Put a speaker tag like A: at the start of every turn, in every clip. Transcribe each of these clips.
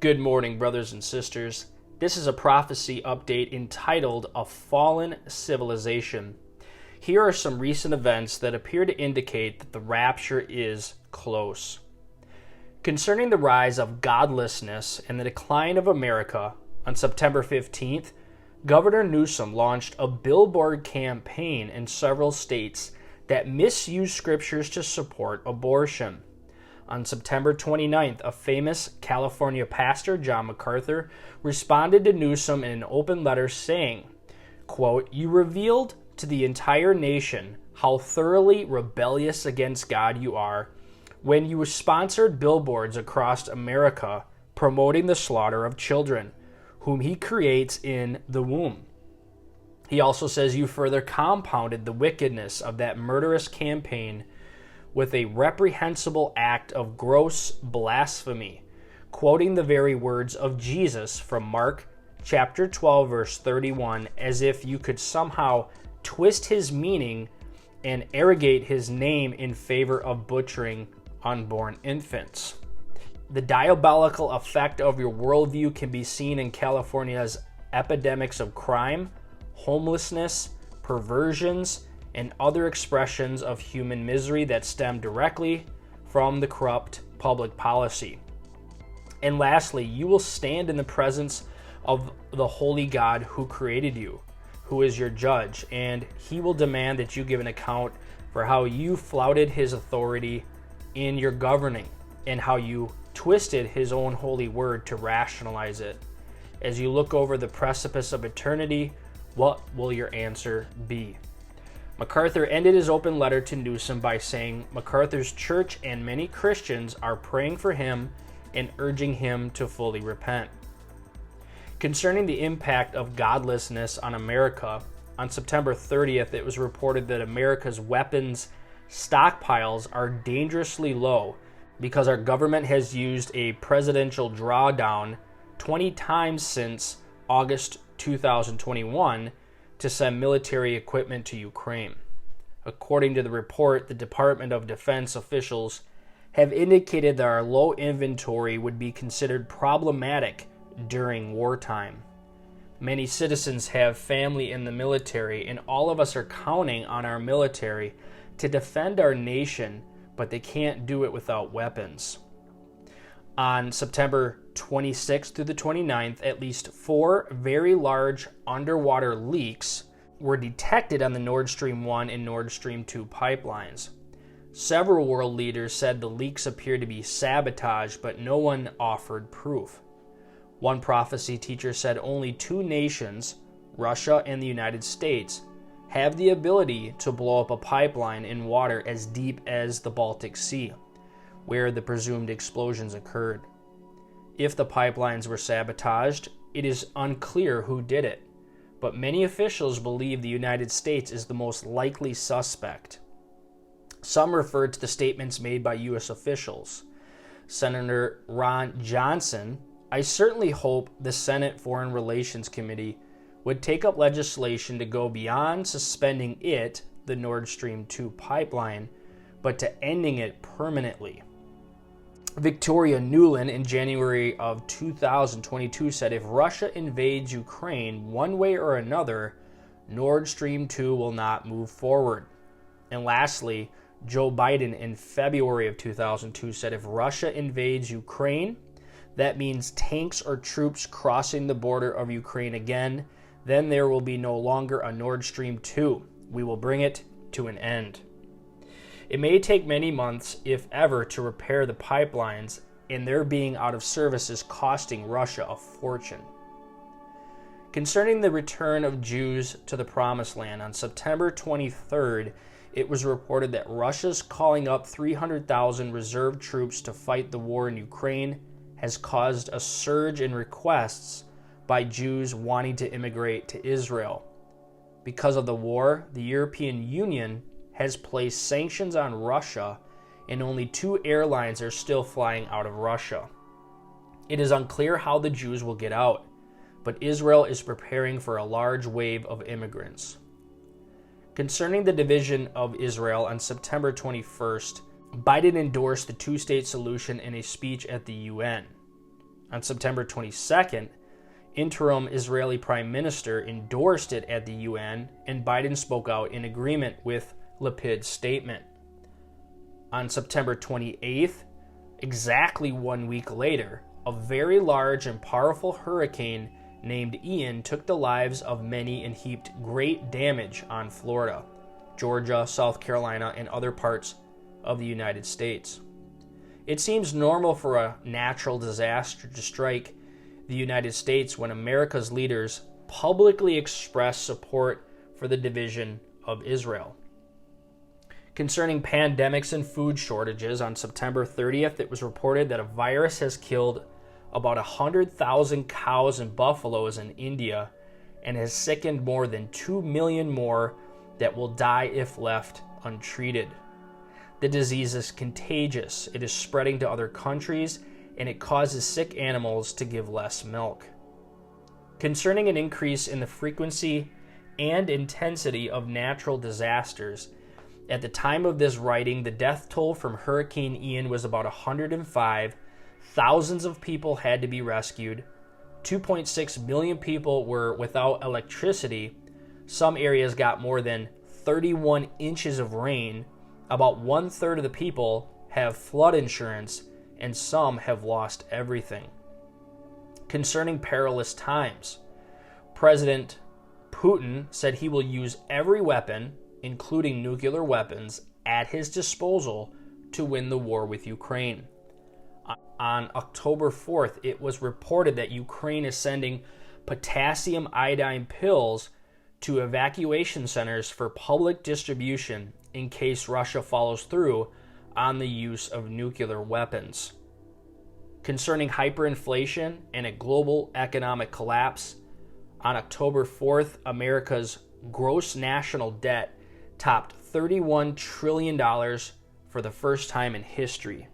A: Good morning, brothers and sisters. This is a prophecy update entitled A Fallen Civilization. Here are some recent events that appear to indicate that the rapture is close. Concerning the rise of godlessness and the decline of America, on September 15th, Governor Newsom launched a billboard campaign in several states that misuse scriptures to support abortion. On September 29th, a famous California pastor, John MacArthur, responded to Newsom in an open letter saying, quote, "You revealed to the entire nation how thoroughly rebellious against God you are when you sponsored billboards across America promoting the slaughter of children, whom he creates in the womb." He also says you further compounded the wickedness of that murderous campaign with a reprehensible act of gross blasphemy, quoting the very words of Jesus from Mark chapter 12, verse 31, as if you could somehow twist his meaning and arrogate his name in favor of butchering unborn infants. The diabolical effect of your worldview can be seen in California's epidemics of crime, homelessness, perversions, and other expressions of human misery that stem directly from the corrupt public policy. And lastly, you will stand in the presence of the holy God who created you, who is your judge, and he will demand that you give an account for how you flouted his authority in your governing and how you twisted his own holy word to rationalize it. As you look over the precipice of eternity, what will your answer be? MacArthur ended his open letter to Newsom by saying MacArthur's church and many Christians are praying for him and urging him to fully repent. Concerning the impact of godlessness on America, on September 30th, it was reported that America's weapons stockpiles are dangerously low because our government has used a presidential drawdown 20 times since August 2021 to send military equipment to Ukraine. According to the report, the Department of Defense officials have indicated that our low inventory would be considered problematic during wartime. Many citizens have family in the military, and all of us are counting on our military to defend our nation, but they can't do it without weapons. On September 26th through the 29th, at least 4 very large underwater leaks were detected on the Nord Stream 1 and Nord Stream 2 pipelines. Several world leaders said the leaks appeared to be sabotage, but no one offered proof. One prophecy teacher said only 2 nations, Russia and the United States, have the ability to blow up a pipeline in water as deep as the Baltic Sea, where the presumed explosions occurred. If the pipelines were sabotaged, it is unclear who did it, but many officials believe the United States is the most likely suspect. Some referred to the statements made by U.S. officials. Senator Ron Johnson, "I certainly hope the Senate Foreign Relations Committee would take up legislation to go beyond suspending it, the Nord Stream 2 pipeline, but to ending it permanently." Victoria Nuland in January of 2022 said if Russia invades Ukraine one way or another, Nord Stream 2 will not move forward. And lastly, Joe Biden in February of 2002 said if Russia invades Ukraine, that means tanks or troops crossing the border of Ukraine again, then there will be no longer a Nord Stream 2. We will bring it to an end. It may take many months, if ever, to repair the pipelines, and their being out of service is costing Russia a fortune. Concerning the return of Jews to the Promised Land, on September 23rd, it was reported that Russia's calling up 300,000 reserve troops to fight the war in Ukraine has caused a surge in requests by Jews wanting to immigrate to Israel. Because of the war, the European Union has placed sanctions on Russia, and only 2 airlines are still flying out of Russia. It is unclear how the Jews will get out, but Israel is preparing for a large wave of immigrants. Concerning the division of Israel, on September 21st, Biden endorsed the two-state solution in a speech at the UN. On September 22nd, interim Israeli Prime Minister endorsed it at the UN, and Biden spoke out in agreement with Lapid's statement. On September 28th, exactly 1 week later, a very large and powerful hurricane named Ian took the lives of many and heaped great damage on Florida, Georgia, South Carolina, and other parts of the United States. It seems normal for a natural disaster to strike the United States when America's leaders publicly express support for the division of Israel. Concerning pandemics and food shortages, on September 30th, it was reported that a virus has killed about 100,000 cows and buffaloes in India and has sickened more than 2 million more that will die if left untreated. The disease is contagious. It is spreading to other countries, and it causes sick animals to give less milk. Concerning an increase in the frequency and intensity of natural disasters, at the time of this writing, the death toll from Hurricane Ian was about 105. Thousands of people had to be rescued. 2.6 million people were without electricity. Some areas got more than 31 inches of rain. About 1/3 of the people have flood insurance, and some have lost everything. Concerning perilous times, President Putin said he will use every weapon, including nuclear weapons, at his disposal to win the war with Ukraine. On October 4th, it was reported that Ukraine is sending potassium iodine pills to evacuation centers for public distribution in case Russia follows through on the use of nuclear weapons. Concerning hyperinflation and a global economic collapse, on October 4th, America's gross national debt topped $31 trillion for the first time in history.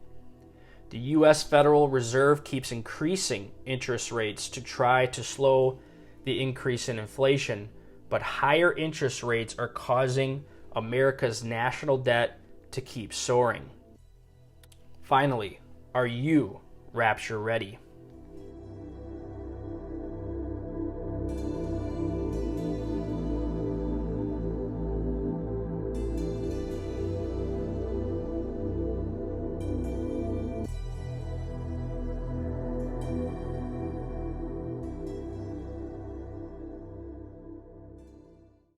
A: The U.S. Federal Reserve keeps increasing interest rates to try to slow the increase in inflation, but higher interest rates are causing America's national debt to keep soaring. Finally, are you rapture ready?